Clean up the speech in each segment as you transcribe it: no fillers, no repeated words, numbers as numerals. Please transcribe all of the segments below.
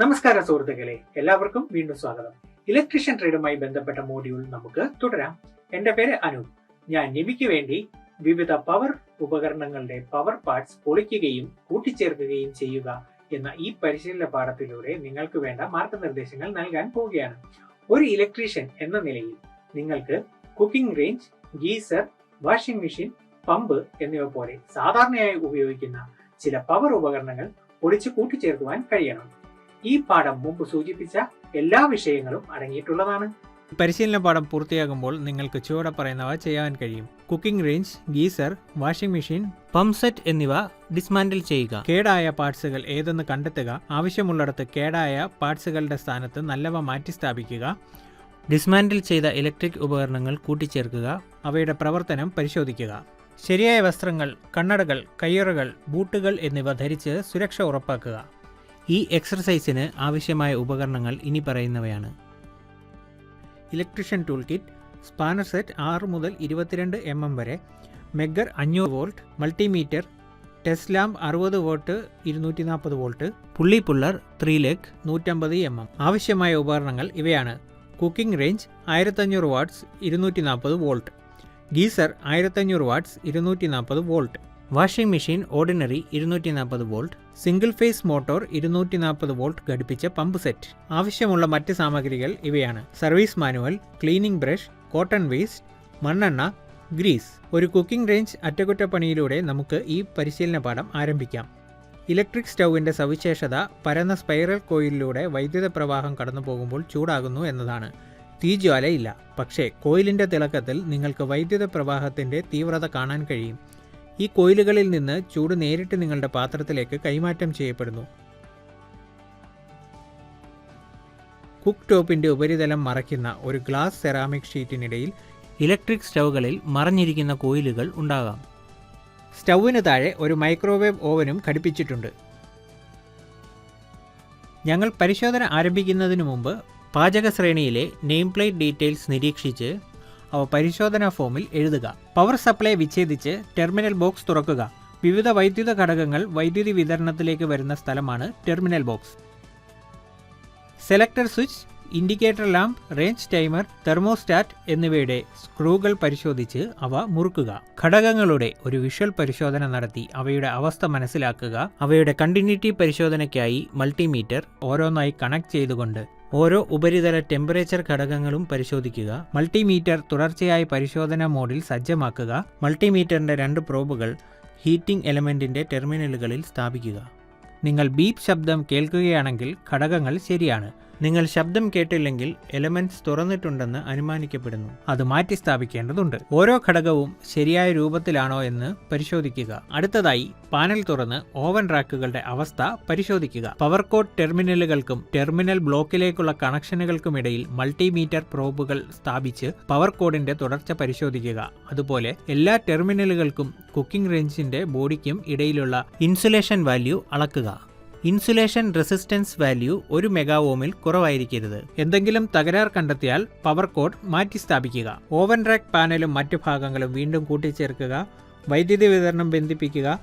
നമസ്കാരം സുഹൃത്തുക്കളെ, എല്ലാവർക്കും വീണ്ടും സ്വാഗതം. ഇലക്ട്രീഷ്യൻ ട്രേഡുമായി ബന്ധപ്പെട്ട മോഡ്യൂൾ നമുക്ക് തുടരാം. എന്റെ പേര് അനൂപ്. ഞാൻ നിവിക്ക് വേണ്ടി വിവിധ പവർ ഉപകരണങ്ങളുടെ പവർ പാർട്സ് പൊളിക്കുകയും കൂട്ടിച്ചേർക്കുകയും ചെയ്യുക എന്ന ഈ പരിശീലന പാഠത്തിലൂടെ നിങ്ങൾക്ക് വേണ്ട മാർഗനിർദ്ദേശങ്ങൾ നൽകാൻ പോവുകയാണ്. ഒരു ഇലക്ട്രീഷ്യൻ എന്ന നിലയിൽ നിങ്ങൾക്ക് cooking range, geyser, washing machine, pump എന്നിവ പോലെ സാധാരണയായി ഉപയോഗിക്കുന്ന ചില പവർ ഉപകരണങ്ങൾ പൊളിച്ച് കൂട്ടിച്ചേർക്കുവാൻ കഴിയണം. ഈ പാഠം മുമ്പ് സൂചിപ്പിച്ച എല്ലാ വിഷയങ്ങളും അടങ്ങിയിട്ടുള്ളതാണ്. പരിശീലന പാഠം പൂർത്തിയാകുമ്പോൾ നിങ്ങൾക്ക് ചുവടെ പറയുന്നവ ചെയ്യാൻ കഴിയും. Cooking range, geyser, washing machine, pump set എന്നിവ ഡിസ്മാൻഡിൽ ചെയ്യുക. കേടായ പാർട്സുകൾ ഏതെന്ന് കണ്ടെത്തുക. ആവശ്യമുള്ളിടത്ത് കേടായ പാർട്സുകളുടെ സ്ഥാനത്ത് നല്ലവ മാറ്റി സ്ഥാപിക്കുക. ഡിസ്മാൻഡിൽ ചെയ്ത ഇലക്ട്രിക് ഉപകരണങ്ങൾ കൂട്ടിച്ചേർക്കുക. അവയുടെ പ്രവർത്തനം പരിശോധിക്കുക. ശരിയായ വസ്ത്രങ്ങൾ, കണ്ണടകൾ, കയ്യുറകൾ, ബൂട്ടുകൾ എന്നിവ ധരിച്ച് സുരക്ഷ ഉറപ്പാക്കുക. ഈ എക്സർസൈസിന് ആവശ്യമായ ഉപകരണങ്ങൾ ഇനി പറയുന്നവയാണ്. Electrician tool kit, spanner set 6 മുതൽ 22 mm വരെ, megger 500 volt, multimeter, test lamp 60 volt 240 volt, pulley puller 3 leg 150 mm. ആവശ്യമായ ഉപകരണങ്ങൾ ഇവയാണ്: cooking range 1500 watts 240 volt, geyser 1500 watts 240 volt, washing machine ordinary 240 volt, single phase motor 240 volt ഘടിപ്പിച്ച pump set. ആവശ്യമുള്ള മറ്റ് സാമഗ്രികൾ ഇവയാണ്: service manual, cleaning brush, cotton waste, മണ്ണെണ്ണ, grease. ഒരു കുക്കിംഗ് റേഞ്ച് അറ്റകുറ്റപ്പണിയിലൂടെ നമുക്ക് ഈ പരിശീലന പാഠം ആരംഭിക്കാം. ഇലക്ട്രിക് സ്റ്റൗവിൻ്റെ സവിശേഷത പരന്ന സ്പൈറൽ കോയിലിലൂടെ വൈദ്യുത പ്രവാഹം കടന്നു പോകുമ്പോൾ ചൂടാകുന്നു എന്നതാണ്. തീജ്വാലയില്ല, പക്ഷേ കോയിലിൻ്റെ തിളക്കത്തിൽ നിങ്ങൾക്ക് വൈദ്യുത പ്രവാഹത്തിൻ്റെ തീവ്രത കാണാൻ കഴിയും. ഈ കോയിലുകളിൽ നിന്ന് ചൂട് നേരിട്ട് നിങ്ങളുടെ പാത്രത്തിലേക്ക് കൈമാറ്റം ചെയ്യപ്പെടുന്നു. കുക്ക് ടോപ്പിൻ്റെ ഉപരിതലം മറയ്ക്കുന്ന ഒരു ഗ്ലാസ് സെറാമിക് ഷീറ്റിനിടയിൽ ഇലക്ട്രിക് സ്റ്റൗകളിൽ മറഞ്ഞിരിക്കുന്ന കോയിലുകൾ ഉണ്ടാകാം. സ്റ്റൗവിന് താഴെ ഒരു മൈക്രോവേവ് ഓവനും ഘടിപ്പിച്ചിട്ടുണ്ട്. ഞങ്ങൾ പരിശോധന ആരംഭിക്കുന്നതിന് മുമ്പ് പാചക ശ്രേണിയിലെ നെയിം പ്ലേറ്റ് ഡീറ്റെയിൽസ് നിരീക്ഷിച്ച് അവ പരിശോധനാ ഫോമിൽ എഴുതുക. പവർ സപ്ലൈ വിച്ഛേദിച്ച് ടെർമിനൽ ബോക്സ് തുറക്കുക. വിവിധ വൈദ്യുത ഘടകങ്ങൾ വൈദ്യുതി വിതരണത്തിലേക്ക് വരുന്ന സ്ഥലമാണ് terminal box. Selector switch, indicator lamp, range timer, thermostat എന്നിവയുടെ സ്ക്രൂകൾ പരിശോധിച്ച് അവ മുറുക്കുക. ഘടകങ്ങളുടെ ഒരു വിഷ്വൽ പരിശോധന നടത്തി അവയുടെ അവസ്ഥ മനസ്സിലാക്കുക. അവയുടെ കണ്ടിന്യൂറ്റി പരിശോധനയ്ക്കായി മൾട്ടിമീറ്റർ ഓരോന്നായി കണക്ട് ചെയ്തുകൊണ്ട് ഓരോ ഉപരിതല ടെമ്പറേച്ചർ ഘടകങ്ങളും പരിശോധിക്കുക. മൾട്ടിമീറ്റർ തുടർച്ചയായി പരിശോധനാ മോഡിൽ സജ്ജമാക്കുക. മൾട്ടിമീറ്ററിൻ്റെ 2 പ്രോബുകൾ ഹീറ്റിംഗ് എലമെൻറ്റിൻ്റെ ടെർമിനലുകളിൽ സ്ഥാപിക്കുക. നിങ്ങൾ ബീപ്പ് ശബ്ദം കേൾക്കുകയാണെങ്കിൽ ഘടകങ്ങൾ ശരിയാണ്. നിങ്ങൾ ശബ്ദം കേട്ടില്ലെങ്കിൽ എലമെന്റ്സ് തുറന്നിട്ടുണ്ടെന്ന് അനുമാനിക്കപ്പെടുന്നു. അത് മാറ്റി സ്ഥാപിക്കേണ്ടതുണ്ട്. ഓരോ ഘടകവും ശരിയായ രൂപത്തിലാണോ എന്ന് പരിശോധിക്കുക. അടുത്തതായി പാനൽ തുറന്ന് ഓവൻ റാക്കുകളുടെ അവസ്ഥ പരിശോധിക്കുക. പവർ കോഡ് ടെർമിനലുകൾക്കും ടെർമിനൽ ബ്ലോക്കിലേക്കുള്ള കണക്ഷനുകൾക്കുമിടയിൽ മൾട്ടിമീറ്റർ പ്രോബുകൾ സ്ഥാപിച്ച് പവർ കോഡിന്റെ തുടർച്ച പരിശോധിക്കുക. അതുപോലെ എല്ലാ ടെർമിനലുകൾക്കും കുക്കിംഗ് റേഞ്ചിന്റെ ബോഡിക്കും ഇടയിലുള്ള ഇൻസുലേഷൻ വാല്യൂ അളക്കുക. ഇൻസുലേഷൻ റെസിസ്റ്റൻസ് വാല്യൂ 1 മെഗാ ഓമിൽ കുറവായിരിക്കരുത്. എന്തെങ്കിലും തകരാർ കണ്ടെത്തിയാൽ പവർ കോഡ് മാറ്റി സ്ഥാപിക്കുക. ഓവൻ റാക്ക് പാനലും മറ്റു ഭാഗങ്ങളും വീണ്ടും കൂട്ടിച്ചേർക്കുക. വൈദ്യുതി വിതരണം ബന്ധിപ്പിക്കുക.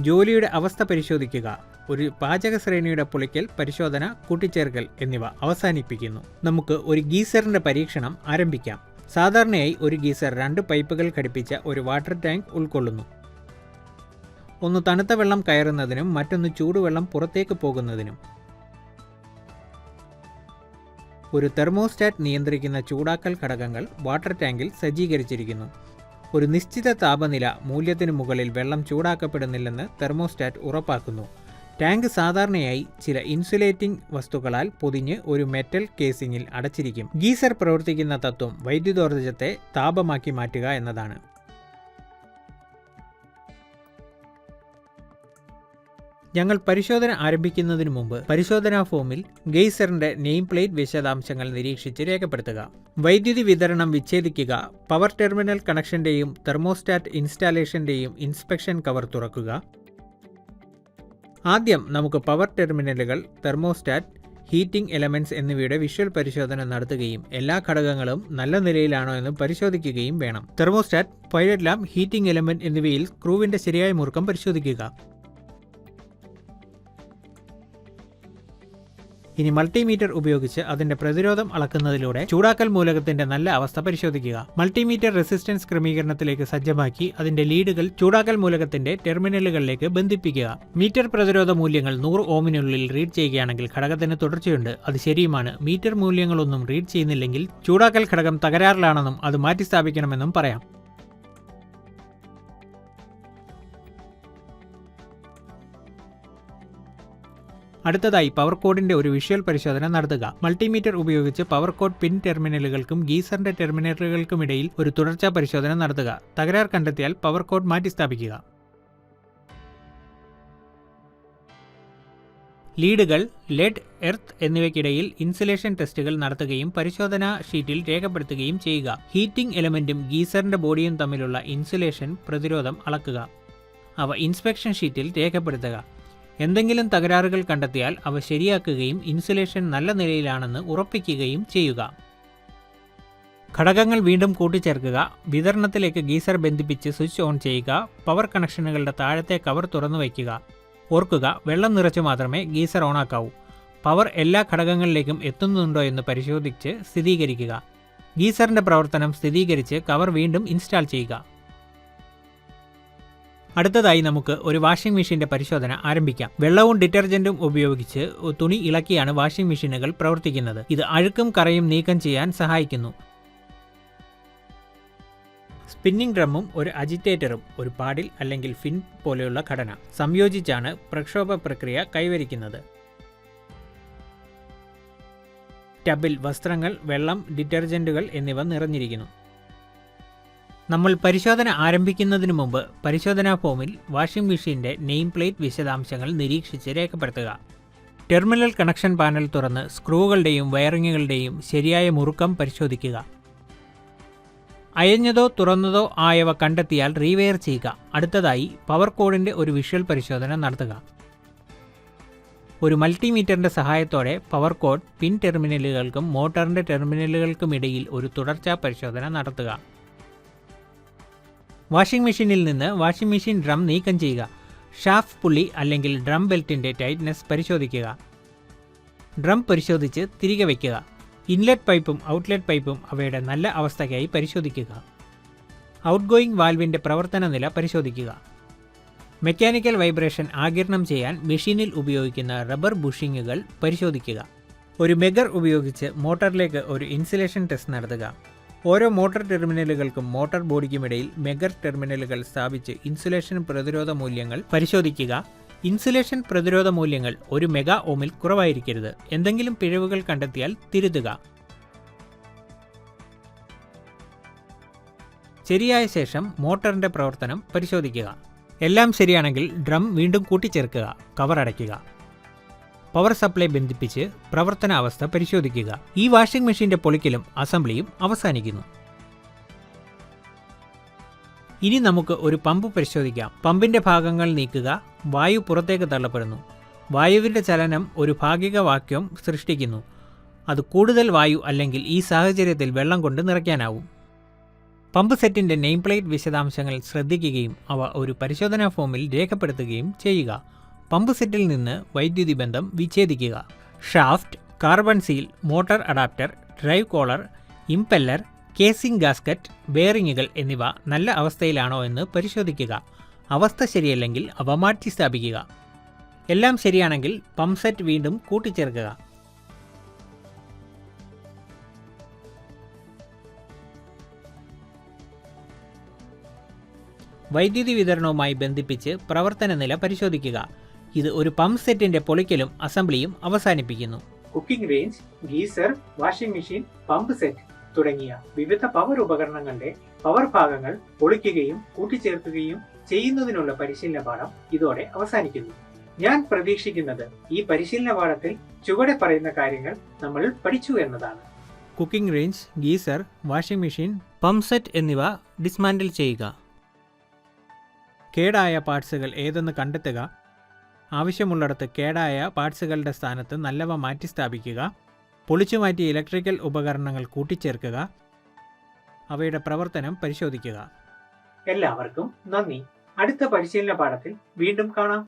ജോലിയുടെ അവസ്ഥ പരിശോധിക്കുക. ഒരു പാചക ശ്രേണിയുടെ പൊളിക്കൽ, പരിശോധന, കൂട്ടിച്ചേർക്കൽ എന്നിവ അവസാനിപ്പിക്കുന്നു. നമുക്ക് ഒരു ഗീസറിന്റെ പരീക്ഷണം ആരംഭിക്കാം. സാധാരണയായി ഒരു ഗീസർ 2 പൈപ്പുകൾ ഘടിപ്പിച്ച ഒരു വാട്ടർ ടാങ്ക് ഉൾക്കൊള്ളുന്നു. ഒന്ന് തണുത്ത വെള്ളം കയറുന്നതിനും മറ്റൊന്ന് ചൂടുവെള്ളം പുറത്തേക്ക് പോകുന്നതിനും. ഒരു തെർമോസ്റ്റാറ്റ് നിയന്ത്രിക്കുന്ന ചൂടാക്കൽ ഘടകങ്ങൾ വാട്ടർ ടാങ്കിൽ സജ്ജീകരിച്ചിരിക്കുന്നു. ഒരു നിശ്ചിത താപനില മൂല്യത്തിനു മുകളിൽ വെള്ളം ചൂടാക്കപ്പെടുന്നില്ലെന്ന് തെർമോസ്റ്റാറ്റ് ഉറപ്പാക്കുന്നു. ടാങ്ക് സാധാരണയായി ചില ഇൻസുലേറ്റിംഗ് വസ്തുക്കളാൽ പൊതിഞ്ഞ് ഒരു മെറ്റൽ കേസിംഗിൽ അടച്ചിരിക്കും. ഗീസർ പ്രവർത്തിക്കുന്ന തത്വം വൈദ്യുതോർജ്ജത്തെ താപമാക്കി മാറ്റുക എന്നതാണ്. ഞങ്ങൾ പരിശോധന ആരംഭിക്കുന്നതിന് മുമ്പ് പരിശോധനാ ഫോമിൽ ഗീസറിന്റെ നെയിം പ്ലേറ്റ് വിശദാംശങ്ങൾ നിരീക്ഷിച്ച് രേഖപ്പെടുത്തുക. വൈദ്യുതി വിതരണം വിച്ഛേദിക്കുക. പവർ ടെർമിനൽ കണക്ഷന്റെയും തെർമോസ്റ്റാറ്റ് ഇൻസ്റ്റാളേഷന്റെയും ഇൻസ്പെക്ഷൻ കവർ തുറക്കുക. ആദ്യം നമുക്ക് പവർ ടെർമിനലുകൾ, തെർമോസ്റ്റാറ്റ്, ഹീറ്റിംഗ് എലമെന്റ്സ് എന്നിവയുടെ വിഷ്വൽ പരിശോധന നടത്തുകയും എല്ലാ ഘടകങ്ങളും നല്ല നിലയിലാണോ എന്ന് പരിശോധിക്കുകയും വേണം. Thermostat, pilot lamp, heating element എന്നിവയിൽ സ്ക്രൂവിന്റെ ശരിയായ മുറുക്കം പരിശോധിക്കുക. ഇനി മൾട്ടിമീറ്റർ ഉപയോഗിച്ച് അതിന്റെ പ്രതിരോധം അളക്കുന്നതിലൂടെ ചൂടാക്കൽ മൂലകത്തിന്റെ നല്ല അവസ്ഥ പരിശോധിക്കുക. മൾട്ടിമീറ്റർ റെസിസ്റ്റൻസ് ക്രമീകരണത്തിലേക്ക് സജ്ജമാക്കി അതിന്റെ ലീഡുകൾ ചൂടാക്കൽ മൂലകത്തിന്റെ ടെർമിനലുകളിലേക്ക് ബന്ധിപ്പിക്കുക. മീറ്റർ പ്രതിരോധ മൂല്യങ്ങൾ 100 ഓമിനുള്ളിൽ റീഡ് ചെയ്യുകയാണെങ്കിൽ ഘടകത്തിന് തുടർച്ചയുണ്ട്. അത് ശരിയുമാണ്. മീറ്റർ മൂല്യങ്ങളൊന്നും റീഡ് ചെയ്യുന്നില്ലെങ്കിൽ ചൂടാക്കൽ ഘടകം തകരാറിലാണെന്നും അത് മാറ്റിസ്ഥാപിക്കണമെന്നും പറയാം. അടുത്തതായി പവർ കോഡിന്റെ ഒരു വിഷ്വൽ പരിശോധന നടത്തുക. മൾട്ടിമീറ്റർ ഉപയോഗിച്ച് പവർ കോഡ് പിൻ ടെർമിനലുകൾക്കും ഗീസറിന്റെ ടെർമിനലുകൾക്കുമിടയിൽ ഒരു തുടർച്ചാ പരിശോധന നടത്തുക. തകരാർ കണ്ടെത്തിയാൽ പവർ കോഡ് മാറ്റിസ്ഥാപിക്കുക. ലീഡുകൾ, ലെഡ്, എർത്ത് എന്നിവയ്ക്കിടയിൽ ഇൻസുലേഷൻ ടെസ്റ്റുകൾ നടത്തുകയും പരിശോധനാ ഷീറ്റിൽ രേഖപ്പെടുത്തുകയും ചെയ്യുക. ഹീറ്റിംഗ് എലമെന്റും ഗീസറിന്റെ ബോഡിയും തമ്മിലുള്ള ഇൻസുലേഷൻ പ്രതിരോധം അളക്കുക. അവ ഇൻസ്പെക്ഷൻ ഷീറ്റിൽ രേഖപ്പെടുത്തുക. എന്തെങ്കിലും തകരാറുകൾ കണ്ടെത്തിയാൽ അവ ശരിയാക്കുകയും ഇൻസുലേഷൻ നല്ല നിലയിലാണെന്ന് ഉറപ്പിക്കുകയും ചെയ്യുക. ഘടകങ്ങൾ വീണ്ടും കൂട്ടിച്ചേർക്കുക. വിതരണത്തിലേക്ക് ഗീസർ ബന്ധിപ്പിച്ച് സ്വിച്ച് ഓൺ ചെയ്യുക. പവർ കണക്ഷനുകളുടെ താഴത്തെ കവർ തുറന്നു വയ്ക്കുക. ഓർക്കുക, വെള്ളം നിറച്ചു മാത്രമേ ഗീസർ ഓണാക്കാവൂ. പവർ എല്ലാ ഘടകങ്ങളിലേക്കും എത്തുന്നുണ്ടോ എന്ന് പരിശോധിച്ച് സ്ഥിരീകരിക്കുക. ഗീസറിന്റെ പ്രവർത്തനം സ്ഥിരീകരിച്ച് കവർ വീണ്ടും ഇൻസ്റ്റാൾ ചെയ്യുക. അടുത്തതായി നമുക്ക് ഒരു വാഷിംഗ് മെഷീന്റെ പരിശോധന ആരംഭിക്കാം. വെള്ളവും ഡിറ്റർജന്റും ഉപയോഗിച്ച് തുണി ഇളക്കിയാണ് വാഷിംഗ് മെഷീനുകൾ പ്രവർത്തിക്കുന്നത്. ഇത് അഴുക്കും കറയും നീക്കം ചെയ്യാൻ സഹായിക്കുന്നു. സ്പിന്നിംഗ് ഡ്രമ്മും ഒരു അജിറ്റേറ്ററും ഒരു പാഡിൽ അല്ലെങ്കിൽ ഫിൻ പോലെയുള്ള ഘടന സംയോജിച്ചാണ് പ്രക്ഷോഭ പ്രക്രിയ കൈവരിക്കുന്നത്. ടബിൽ വസ്ത്രങ്ങൾ, വെള്ളം, ഡിറ്റർജന്റുകൾ എന്നിവ നിറഞ്ഞിരിക്കുന്നു. നമ്മൾ പരിശോധന ആരംഭിക്കുന്നതിന് മുമ്പ് പരിശോധനാ ഫോമിൽ വാഷിംഗ് മെഷീന്റെ നെയിം പ്ലേറ്റ് വിശദാംശങ്ങൾ നിരീക്ഷിച്ച് രേഖപ്പെടുത്തുക. ടെർമിനൽ കണക്ഷൻ പാനൽ തുറന്ന് സ്ക്രൂകളുടെയും വയറിങ്ങുകളുടെയും ശരിയായ മുറുക്കം പരിശോധിക്കുക. അയഞ്ഞതോ തുറന്നതോ ആയവ കണ്ടെത്തിയാൽ റീവെയർ ചെയ്യുക. അടുത്തതായി പവർ കോഡിന്റെ ഒരു വിഷ്വൽ പരിശോധന നടത്തുക. ഒരു മൾട്ടിമീറ്ററിന്റെ സഹായത്തോടെ പവർ കോഡ് പിൻ ടെർമിനലുകൾക്കും മോട്ടറിന്റെ ടെർമിനലുകൾക്കുമിടയിൽ ഒരു തുടർച്ചാ പരിശോധന നടത്തുക. വാഷിംഗ് മെഷീനിൽ നിന്ന് വാഷിംഗ് മെഷീൻ ഡ്രം നീക്കം ചെയ്യുക. ഷാഫ്റ്റ് പുള്ളി അല്ലെങ്കിൽ ഡ്രം ബെൽറ്റിന്റെ ടൈറ്റ്നെസ് പരിശോധിക്കുക. ഡ്രം പരിശോധിച്ച് തിരികെ വയ്ക്കുക. ഇൻലെറ്റ് പൈപ്പും ഔട്ട്ലെറ്റ് പൈപ്പും അവയുടെ നല്ല അവസ്ഥയ്ക്കായി പരിശോധിക്കുക. ഔട്ട് ഗോയിങ് വാൽവിന്റെ പ്രവർത്തന നില പരിശോധിക്കുക. മെക്കാനിക്കൽ വൈബ്രേഷൻ ആഗിരണം ചെയ്യാൻ മെഷീനിൽ ഉപയോഗിക്കുന്ന റബ്ബർ ബുഷിങ്ങുകൾ പരിശോധിക്കുക. ഒരു മെഗർ ഉപയോഗിച്ച് മോട്ടറിലേക്ക് ഒരു ഇൻസുലേഷൻ ടെസ്റ്റ് നടത്തുക. ഓരോ മോട്ടോർ ടെർമിനലുകൾക്കും മോട്ടോർ ബോഡിക്കുമിടയിൽ മെഗർ ടെർമിനലുകൾ സ്ഥാപിച്ച് ഇൻസുലേഷൻ പ്രതിരോധ മൂല്യങ്ങൾ പരിശോധിക്കുക. ഇൻസുലേഷൻ പ്രതിരോധ മൂല്യങ്ങൾ 1 മെഗാ ഓമിൽ കുറവായിരിക്കരുത്. എന്തെങ്കിലും പിഴവുകൾ കണ്ടെത്തിയാൽ തിരുത്തുക. ശരിയായ ശേഷം മോട്ടറിന്റെ പ്രവർത്തനം പരിശോധിക്കുക. എല്ലാം ശരിയാണെങ്കിൽ ഡ്രം വീണ്ടും കൂട്ടിച്ചേർക്കുക. കവർ അടയ്ക്കുക. പവർ സപ്ലൈ ബന്ധിപ്പിച്ച് പ്രവർത്തനാവസ്ഥ പരിശോധിക്കുക. ഈ വാഷിംഗ് മെഷീന്റെ പൊളിക്കലും അസംബ്ലിയും അവസാനിക്കുന്നു. ഇനി നമുക്ക് ഒരു പമ്പ് പരിശോധിക്കാം. പമ്പിന്റെ ഭാഗങ്ങൾ നീക്കുക. വായു പുറത്തേക്ക് തള്ളപ്പെടുന്നു. വായുവിന്റെ ചലനം ഒരു ഭാഗിക വാക്യൂം സൃഷ്ടിക്കുന്നു. അത് കൂടുതൽ വായു അല്ലെങ്കിൽ ഈ സാഹചര്യത്തിൽ വെള്ളം കൊണ്ട് നിറയ്ക്കാനാവും. പമ്പ് സെറ്റിന്റെ നെയിം പ്ലേറ്റ് വിശദാംശങ്ങൾ ശ്രദ്ധിക്കുകയും അവ ഒരു പരിശോധനാ ഫോമിൽ രേഖപ്പെടുത്തുകയും ചെയ്യുക. പമ്പ് സെറ്റിൽ നിന്ന് വൈദ്യുതി ബന്ധം വിച്ഛേദിക്കുക. Shaft, carbon seal, motor adapter, drive collar, impeller, casing gasket, ബെയറിങ്ങുകൾ എന്നിവ നല്ല അവസ്ഥയിലാണോ എന്ന് പരിശോധിക്കുക. അവസ്ഥ ശരിയല്ലെങ്കിൽ അവ മാറ്റി സ്ഥാപിക്കുക. എല്ലാം ശരിയാണെങ്കിൽ പമ്പ് സെറ്റ് വീണ്ടും കൂട്ടിച്ചേർക്കുക. വൈദ്യുതി വിതരണവുമായി ബന്ധിപ്പിച്ച് പ്രവർത്തന നില പരിശോധിക്കുക. ഇത് ഒരു പമ്പ് സെറ്റിന്റെ പൊളിക്കലും അസംബ്ലിയും അവസാനിപ്പിക്കുന്നു. Cooking range, geyser, washing machine, pump set തുടങ്ങിയ വിവിധ പവർ ഉപകരണങ്ങളുടെ പവർ ഭാഗങ്ങൾ പൊളിക്കുകയും കൂട്ടിച്ചേർക്കുകയും ചെയ്യുന്നതിനുള്ള പരിശീലന പാഠം ഇതോടെ അവസാനിക്കുന്നു. ഞാൻ പ്രതീക്ഷിക്കുന്നത് ഈ പരിശീലന പാഠത്തിൽ ചുവടെ പറയുന്ന കാര്യങ്ങൾ നമ്മൾ പഠിച്ചു എന്നതാണ്. Cooking range, geyser, washing machine, pump set എന്നിവ ഡിസ്മാൻഡിൽ ചെയ്യുക. കേടായ പാർട്സുകൾ ഏതെന്ന് കണ്ടെത്തുക. ആവശ്യമുള്ളിടത്ത് കേടായ പാർട്സുകളുടെ സ്ഥാനത്ത് നല്ലവ മാറ്റിസ്ഥാപിക്കുക. പൊളിച്ചുമാറ്റിയ ഇലക്ട്രിക്കൽ ഉപകരണങ്ങൾ കൂട്ടിച്ചേർക്കുക. അവയുടെ പ്രവർത്തനം പരിശോധിക്കുക. എല്ലാവർക്കും നന്ദി. അടുത്ത പരിശീലന പാഠത്തിൽ വീണ്ടും കാണാം.